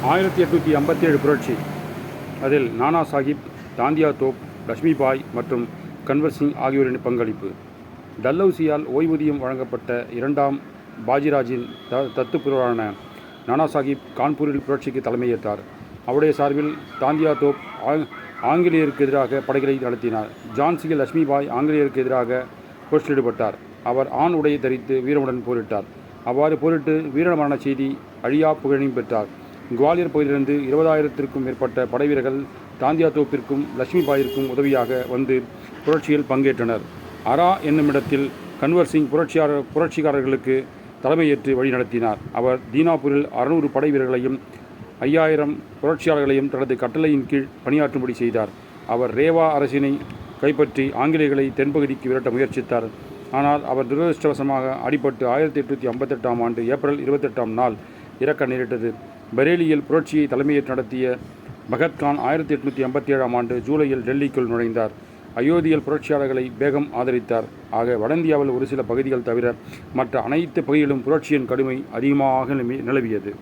1857 புரட்சி. அதில் நானா சாஹிப், தாந்தியா தோப், லட்சுமிபாய் மற்றும் கன்வர் சிங் ஆகியோரின் பங்களிப்பு. டல்ஹௌசியால் ஓய்வூதியம் வழங்கப்பட்ட இரண்டாம் பாஜிராஜின் தத்துப்புதல்வரான நானா சாஹிப் கான்பூரில் புரட்சிக்கு தலைமையேற்றார். அவருடைய சார்பில் தாந்தியா தோப் ஆங்கிலேயருக்கு எதிராக படைகளை நடத்தினார். ஜான்சியில் லட்சுமிபாய் ஆங்கிலேயருக்கு எதிராக புரட்சியில் ஈடுபட்டார். அவர் ஆண் உடையை தரித்து வீரமுடன் போரிட்டார். அவ்வாறு போரிட்டு வீரமரண செய்தி அழியா புகழையும் பெற்றார். குவாலியர் பகுதியிலிருந்து 20,000க்கும் மேற்பட்ட படைவீரர்கள் தாந்தியா தோப்பிற்கும் லட்சுமிபாயிற்கும் உதவியாக வந்து புரட்சியில் பங்கேற்றனர். அரா என்னுமிடத்தில் கன்வர் சிங் புரட்சிகாரர்களுக்கு தலைமையேற்று வழி நடத்தினார். அவர் தீனாபூரில் 600 படை வீரர்களையும் 5,000 புரட்சியாளர்களையும் தனது கட்டளையின் கீழ் பணியாற்றும்படி செய்தார். அவர் ரேவா அரசினை கைப்பற்றி ஆங்கிலேயர்களை தென்பகுதிக்கு விரட்ட முயற்சித்தார். ஆனால் அவர் துரதிருஷ்டவசமாக அடிபட்டு 1858ஆம் ஆண்டு ஏப்ரல் 28ஆம் நாள் இறக்க நேரிட்டது. பரேலியில் புரட்சியை தலைமையேற்று நடத்திய பகத்கான் 1887ஆம் ஆண்டு ஜூலையில் டெல்லிக்குள் நுழைந்தார். அயோத்தியில் புரட்சியாளர்களை பேகம் ஆதரித்தார். ஆக வடஇந்தியாவில் ஒரு சில பகுதிகள் தவிர மற்ற அனைத்து பகுதிகளிலும் புரட்சியின் கடுமை அதிகமாக நிலவியது.